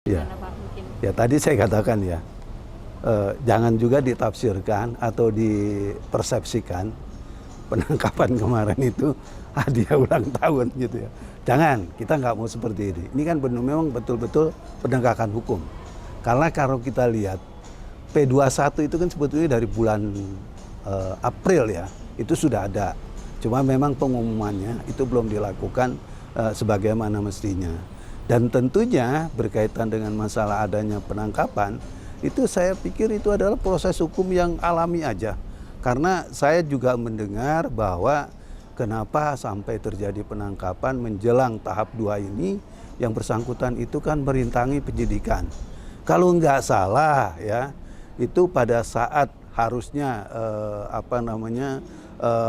Ya, Gimana Pak mungkin? ya tadi saya katakan ya, jangan juga ditafsirkan atau dipersepsikan penangkapan kemarin itu hadiah ulang tahun gitu ya. Jangan, kita nggak mau seperti ini. Ini kan memang betul-betul penegakan hukum. Karena kalau kita lihat P21 itu kan sebetulnya dari bulan April ya, itu sudah ada. Cuma memang pengumumannya itu belum dilakukan sebagaimana mestinya. Dan tentunya berkaitan dengan masalah adanya penangkapan, itu saya pikir itu adalah proses hukum yang alami aja. Karena saya juga mendengar bahwa kenapa sampai terjadi penangkapan menjelang tahap 2 ini, yang bersangkutan itu kan merintangi penyidikan. Kalau nggak salah ya, itu pada saat harusnya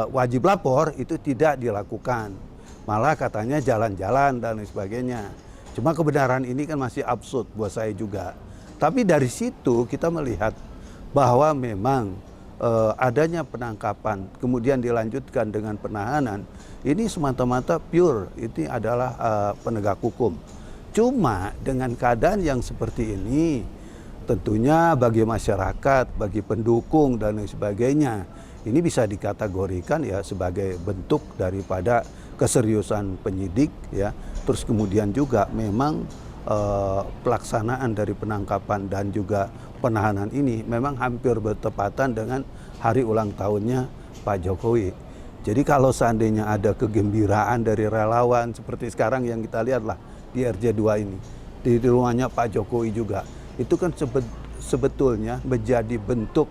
wajib lapor itu tidak dilakukan. Malah katanya jalan-jalan dan lain sebagainya. Cuma kebenaran ini kan masih absurd buat saya juga. Tapi dari situ kita melihat bahwa memang adanya penangkapan, kemudian dilanjutkan dengan penahanan, ini semata-mata pure, ini adalah penegak hukum. Cuma dengan keadaan yang seperti ini, tentunya bagi masyarakat, bagi pendukung dan lain sebagainya, ini bisa dikategorikan ya sebagai bentuk daripada keseriusan penyidik ya. Terus kemudian juga memang pelaksanaan dari penangkapan dan juga penahanan ini memang hampir bertepatan dengan hari ulang tahunnya Pak Jokowi. Jadi kalau seandainya ada kegembiraan dari relawan seperti sekarang yang kita lihat lah di RJ2 ini, di rumahnya Pak Jokowi juga, itu kan sebetulnya menjadi bentuk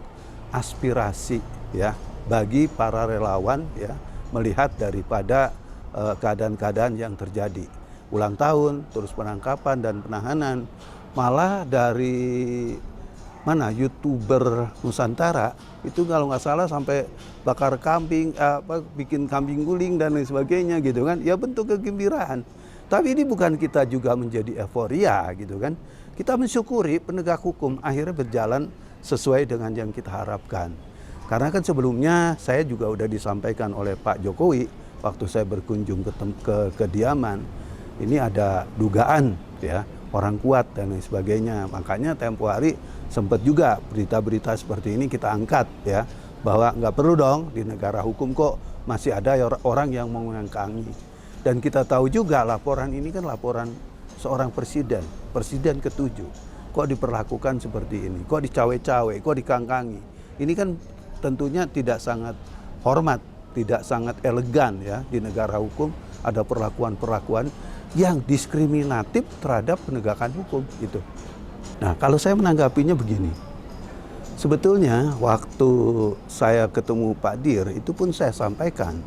aspirasi ya bagi para relawan ya melihat daripada keadaan-keadaan yang terjadi. Ulang tahun, terus penangkapan dan penahanan. Malah dari YouTuber Nusantara itu kalau nggak salah sampai bakar kambing, bikin kambing guling dan lain sebagainya gitu kan. Ya bentuk kegembiraan. Tapi ini bukan kita juga menjadi euforia gitu kan. Kita mensyukuri penegak hukum akhirnya berjalan sesuai dengan yang kita harapkan. Karena kan sebelumnya saya juga udah disampaikan oleh Pak Jokowi waktu saya berkunjung ke kediaman, ini ada dugaan ya orang kuat dan lain sebagainya. Makanya tempo hari sempat juga berita-berita seperti ini kita angkat ya, bahwa nggak perlu dong di negara hukum kok masih ada orang yang mengangkangi. Dan kita tahu juga laporan ini kan laporan seorang presiden ke-7. Kok diperlakukan seperti ini, kok dicawe-cawe, kok dikangkangi. Ini kan tentunya tidak sangat hormat, tidak sangat elegan ya di negara hukum, ada perlakuan-perlakuan yang diskriminatif terhadap penegakan hukum gitu. Nah, kalau saya menanggapinya begini. Sebetulnya waktu saya ketemu Pak Dir itu pun saya sampaikan.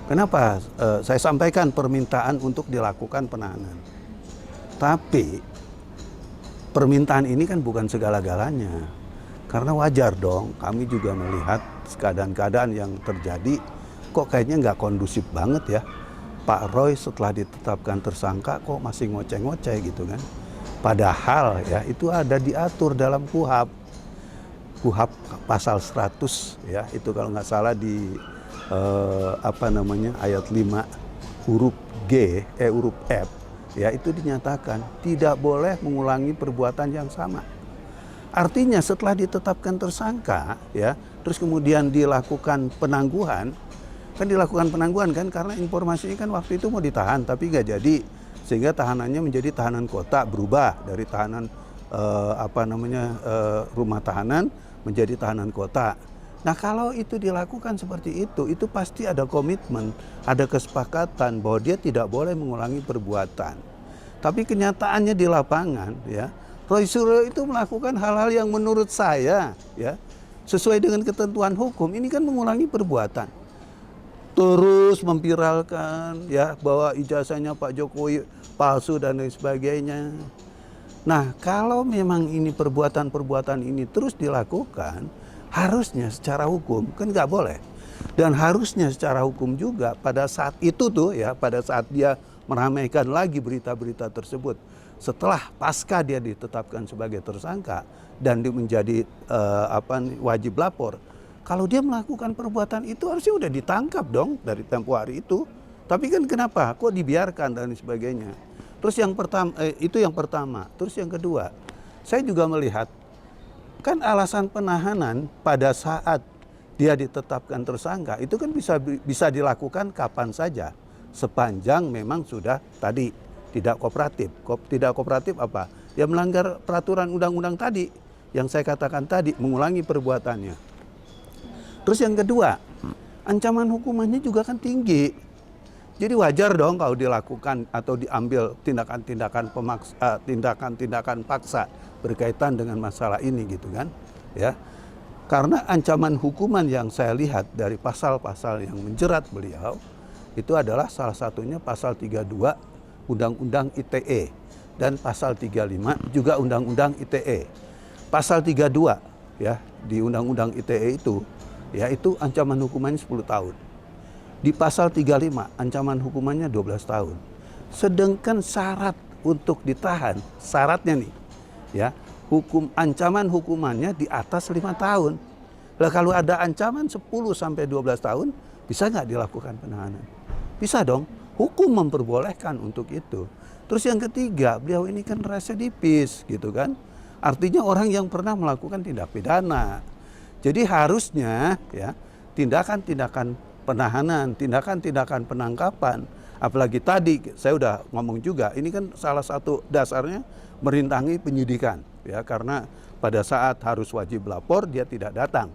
Kenapa saya sampaikan permintaan untuk dilakukan penahanan. Tapi permintaan ini kan bukan segala-galanya. Karena wajar dong, kami juga melihat keadaan-keadaan yang terjadi kok kayaknya nggak kondusif banget ya. Pak Roy setelah ditetapkan tersangka kok masih ngoceh-ngoceh gitu kan. Padahal ya itu ada diatur dalam KUHP pasal 100 ya, itu kalau nggak salah di ayat 5 huruf F ya, itu dinyatakan tidak boleh mengulangi perbuatan yang sama. Artinya setelah ditetapkan tersangka ya, terus kemudian dilakukan penangguhan, kan karena informasinya kan waktu itu mau ditahan tapi nggak jadi, sehingga tahanannya menjadi tahanan kota, berubah dari tahanan rumah tahanan menjadi tahanan kota. Nah kalau itu dilakukan seperti itu pasti ada komitmen, ada kesepakatan bahwa dia tidak boleh mengulangi perbuatan. Tapi kenyataannya di lapangan ya, Roy Suryo itu melakukan hal-hal yang menurut saya ya sesuai dengan ketentuan hukum, ini kan mengulangi perbuatan. Terus memviralkan ya bahwa ijazahnya Pak Jokowi palsu dan lain sebagainya. Nah, kalau memang ini perbuatan-perbuatan ini terus dilakukan, harusnya secara hukum kan nggak boleh. Dan harusnya secara hukum juga pada saat itu tuh ya, pada saat dia meramaikan lagi berita-berita tersebut, setelah pasca dia ditetapkan sebagai tersangka dan dia menjadi wajib lapor, kalau dia melakukan perbuatan itu harusnya udah ditangkap dong dari tempo hari itu. Tapi kan kenapa kok dibiarkan dan sebagainya. Terus yang pertama, itu yang pertama. Terus yang kedua, saya juga melihat kan alasan penahanan pada saat dia ditetapkan tersangka itu kan bisa dilakukan kapan saja sepanjang memang sudah tadi tidak kooperatif. Tidak kooperatif apa? Ya melanggar peraturan undang-undang tadi yang saya katakan tadi, mengulangi perbuatannya. Terus yang kedua, ancaman hukumannya juga kan tinggi. Jadi wajar dong kalau dilakukan atau diambil tindakan-tindakan paksa berkaitan dengan masalah ini gitu kan. Ya. Karena ancaman hukuman yang saya lihat dari pasal-pasal yang menjerat beliau itu adalah salah satunya pasal 32 Undang-Undang ITE dan pasal 35 juga Undang-Undang ITE. Pasal 32 ya di Undang-Undang ITE itu yaitu ancaman hukumannya 10 tahun. Di pasal 35 ancaman hukumannya 12 tahun. Sedangkan syarat untuk ditahan, syaratnya nih ya, ancaman hukumannya di atas 5 tahun. Lah kalau ada ancaman 10 sampai 12 tahun, bisa nggak dilakukan penahanan? Bisa dong. Hukum memperbolehkan untuk itu. Terus yang ketiga, beliau ini kan residivis gitu kan. Artinya orang yang pernah melakukan tindak pidana. Jadi harusnya ya tindakan-tindakan penahanan, tindakan-tindakan penangkapan, apalagi tadi saya udah ngomong juga, ini kan salah satu dasarnya merintangi penyidikan ya, karena pada saat harus wajib lapor dia tidak datang.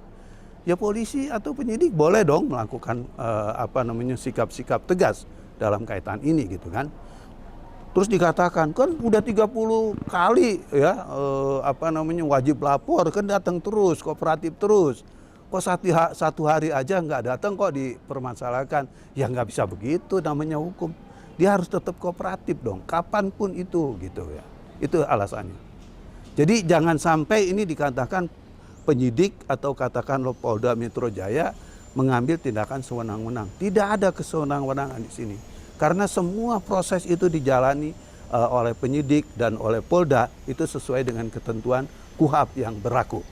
Ya polisi atau penyidik boleh dong melakukan sikap-sikap tegas dalam kaitan ini gitu kan. Terus dikatakan kan udah 30 kali ya wajib lapor, kan datang terus, kooperatif terus. Kok satu hari aja nggak datang kok dipermasalahkan. Ya nggak bisa begitu, namanya hukum. Dia harus tetap kooperatif dong, kapanpun itu gitu ya. Itu alasannya. Jadi jangan sampai ini dikatakan penyidik atau katakan Polda Metro Jaya mengambil tindakan sewenang-wenang. Tidak ada kesewenang-wenangan di sini. Karena semua proses itu dijalani oleh penyidik dan oleh Polda itu sesuai dengan ketentuan KUHP yang berlaku.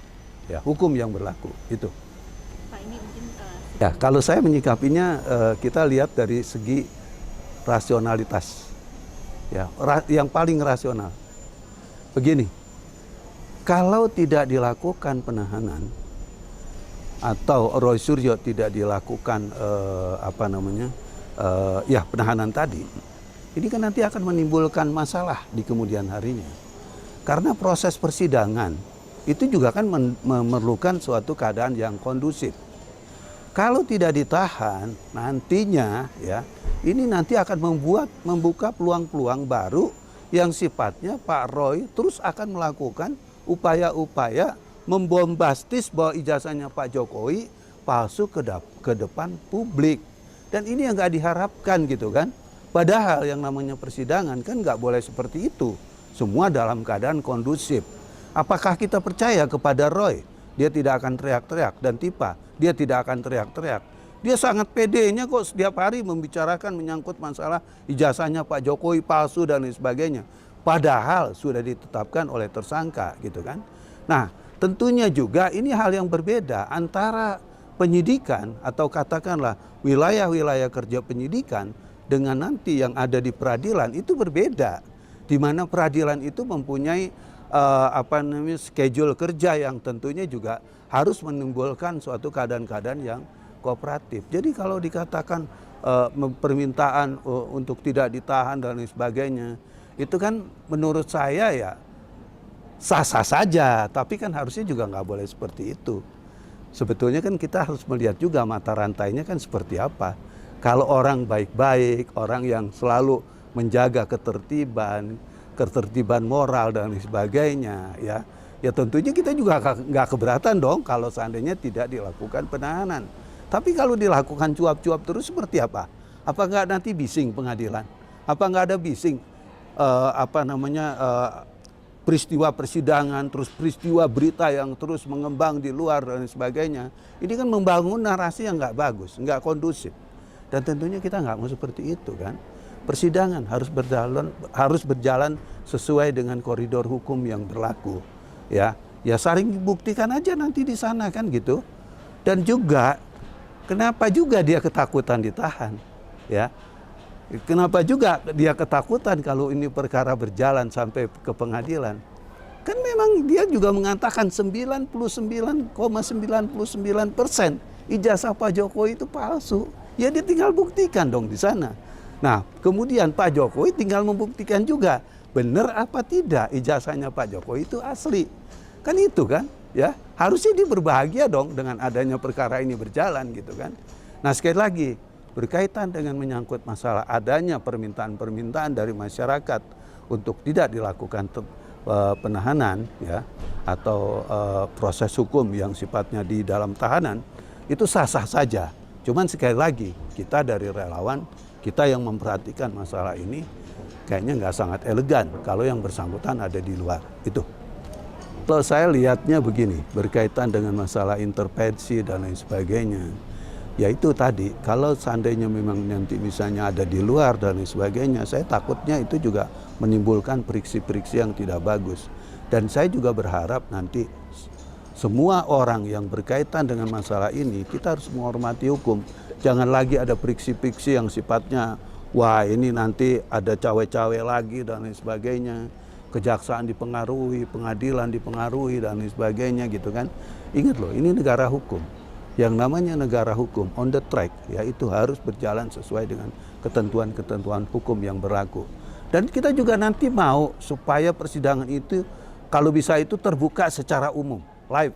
Ya, hukum yang berlaku itu. Pak, ini mungkin ya, kalau saya menyikapinya kita lihat dari segi rasionalitas. Ya, yang paling rasional. Begini. Kalau tidak dilakukan penahanan atau Roy Suryo tidak dilakukan penahanan tadi, ini kan nanti akan menimbulkan masalah di kemudian harinya. Karena proses persidangan itu juga kan memerlukan suatu keadaan yang kondusif. Kalau tidak ditahan, nantinya ya ini nanti akan membuka peluang-peluang baru yang sifatnya Pak Roy terus akan melakukan upaya-upaya membombastis bahwa ijazahnya Pak Jokowi palsu ke depan publik. Dan ini yang nggak diharapkan gitu kan. Padahal yang namanya persidangan kan nggak boleh seperti itu. Semua dalam keadaan kondusif. Apakah kita percaya kepada Roy? Dia tidak akan teriak-teriak. Dan Tipa, dia tidak akan teriak-teriak. Dia sangat pedenya kok setiap hari membicarakan menyangkut masalah ijazahnya Pak Jokowi palsu dan lain sebagainya. Padahal sudah ditetapkan oleh tersangka gitu kan. Nah tentunya juga ini hal yang berbeda antara penyidikan atau katakanlah wilayah-wilayah kerja penyidikan dengan nanti yang ada di peradilan itu berbeda. Di mana peradilan itu mempunyai schedule kerja yang tentunya juga harus menimbulkan suatu keadaan-keadaan yang kooperatif. Jadi kalau dikatakan permintaan untuk tidak ditahan dan lain sebagainya, itu kan menurut saya ya sah-sah saja, tapi kan harusnya juga nggak boleh seperti itu. Sebetulnya kan kita harus melihat juga mata rantainya kan seperti apa. Kalau orang baik-baik, orang yang selalu menjaga ketertiban moral dan sebagainya, ya tentunya kita juga nggak keberatan dong kalau seandainya tidak dilakukan penahanan. Tapi kalau dilakukan cuap-cuap terus seperti apa? Apa nggak nanti bising pengadilan? Apa nggak ada bising peristiwa persidangan, terus peristiwa berita yang terus mengembang di luar dan sebagainya. Ini kan membangun narasi yang nggak bagus, nggak kondusif. Dan tentunya kita nggak mau seperti itu kan. Persidangan harus berjalan sesuai dengan koridor hukum yang berlaku. Ya saling buktikan aja nanti di sana kan gitu. Dan juga kenapa juga dia ketakutan ditahan? Ya. Kenapa juga dia ketakutan kalau ini perkara berjalan sampai ke pengadilan? Kan memang dia juga mengatakan 99,99% ijazah Pak Jokowi itu palsu. Ya dia tinggal buktikan dong di sana. Nah, kemudian Pak Jokowi tinggal membuktikan juga benar apa tidak ijazahnya Pak Jokowi itu asli. Kan itu kan, ya. Harusnya dia berbahagia dong dengan adanya perkara ini berjalan gitu kan. Nah, sekali lagi berkaitan dengan menyangkut masalah adanya permintaan-permintaan dari masyarakat untuk tidak dilakukan penahanan ya atau proses hukum yang sifatnya di dalam tahanan itu sah-sah saja. Cuman sekali lagi kita dari relawan, kita yang memperhatikan masalah ini kayaknya nggak sangat elegan kalau yang bersangkutan ada di luar. Itu. Kalau saya lihatnya begini, berkaitan dengan masalah intervensi dan lain sebagainya. Ya itu tadi, kalau seandainya memang nanti misalnya ada di luar dan lain sebagainya, saya takutnya itu juga menimbulkan friksi-friksi yang tidak bagus. Dan saya juga berharap nanti semua orang yang berkaitan dengan masalah ini, kita harus menghormati hukum. Jangan lagi ada friksi-friksi yang sifatnya, wah ini nanti ada cawe-cawe lagi dan lain sebagainya. Kejaksaan dipengaruhi, pengadilan dipengaruhi dan lain sebagainya gitu kan. Ingat loh, ini negara hukum. Yang namanya negara hukum on the track ya itu harus berjalan sesuai dengan ketentuan-ketentuan hukum yang berlaku. Dan kita juga nanti mau supaya persidangan itu kalau bisa itu terbuka secara umum, live.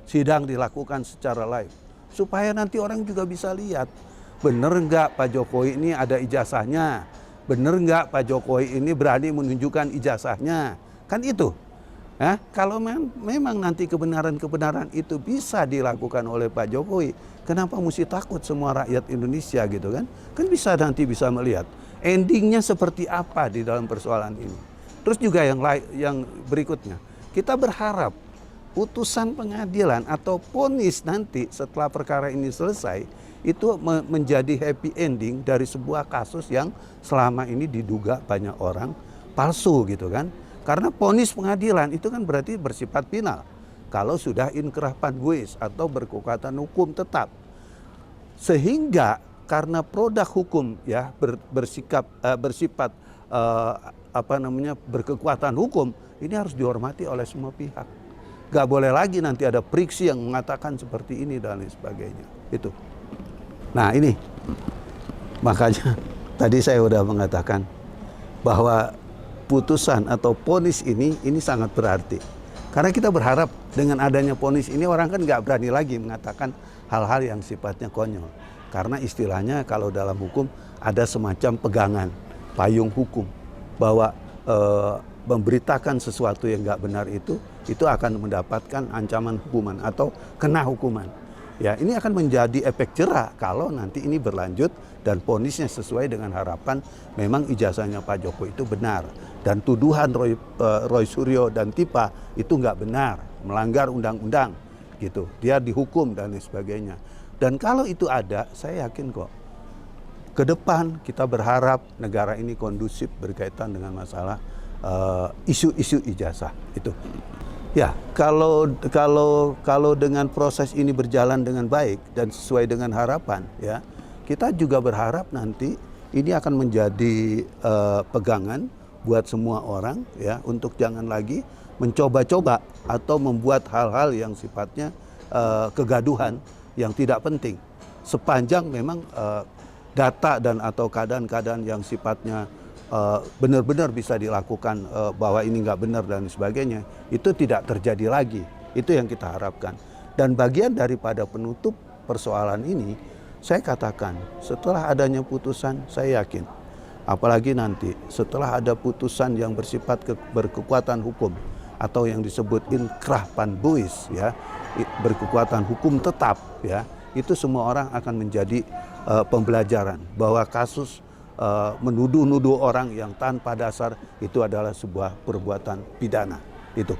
Sidang dilakukan secara live. Supaya nanti orang juga bisa lihat benar enggak Pak Jokowi ini ada ijazahnya. Benar enggak Pak Jokowi ini berani menunjukkan ijazahnya. Kan itu. Nah, kalau memang nanti kebenaran-kebenaran itu bisa dilakukan oleh Pak Jokowi, kenapa mesti takut semua rakyat Indonesia gitu kan? Kan nanti bisa melihat endingnya seperti apa di dalam persoalan ini. Terus juga yang berikutnya, kita berharap putusan pengadilan atau vonis nanti setelah perkara ini selesai itu menjadi happy ending dari sebuah kasus yang selama ini diduga banyak orang palsu gitu kan. Karena vonis pengadilan itu kan berarti bersifat final. Kalau sudah inkrah panbuis atau berkekuatan hukum tetap. Sehingga karena produk hukum ya bersifat berkekuatan hukum, ini harus dihormati oleh semua pihak. Gak boleh lagi nanti ada friksi yang mengatakan seperti ini dan lain sebagainya. Itu. Nah ini makanya tadi saya sudah mengatakan bahwa putusan atau vonis ini sangat berarti. Karena kita berharap dengan adanya vonis ini orang kan nggak berani lagi mengatakan hal-hal yang sifatnya konyol. Karena istilahnya kalau dalam hukum ada semacam pegangan, payung hukum. Bahwa memberitakan sesuatu yang nggak benar itu akan mendapatkan ancaman hukuman atau kena hukuman. Ya, ini akan menjadi efek jera kalau nanti ini berlanjut dan vonisnya sesuai dengan harapan memang ijazahnya Pak Jokowi itu benar. Dan tuduhan Roy Suryo dan Tipa itu nggak benar, melanggar undang-undang gitu. Dia dihukum dan lain sebagainya. Dan kalau itu ada, saya yakin kok ke depan kita berharap negara ini kondusif berkaitan dengan masalah isu-isu ijazah itu. Ya, kalau dengan proses ini berjalan dengan baik dan sesuai dengan harapan, ya, kita juga berharap nanti ini akan menjadi pegangan buat semua orang, ya, untuk jangan lagi mencoba-coba atau membuat hal-hal yang sifatnya kegaduhan yang tidak penting. Sepanjang memang data dan atau keadaan-keadaan yang sifatnya benar-benar bisa dilakukan bahwa ini nggak benar dan sebagainya, itu tidak terjadi lagi. Itu yang kita harapkan. Dan bagian daripada penutup persoalan ini, saya katakan setelah adanya putusan, saya yakin, apalagi nanti setelah ada putusan yang bersifat berkekuatan hukum atau yang disebut inkrah panbuis, ya, berkekuatan hukum tetap, ya, itu semua orang akan menjadi pembelajaran bahwa kasus menuduh-nuduh orang yang tanpa dasar itu adalah sebuah perbuatan pidana. Itu.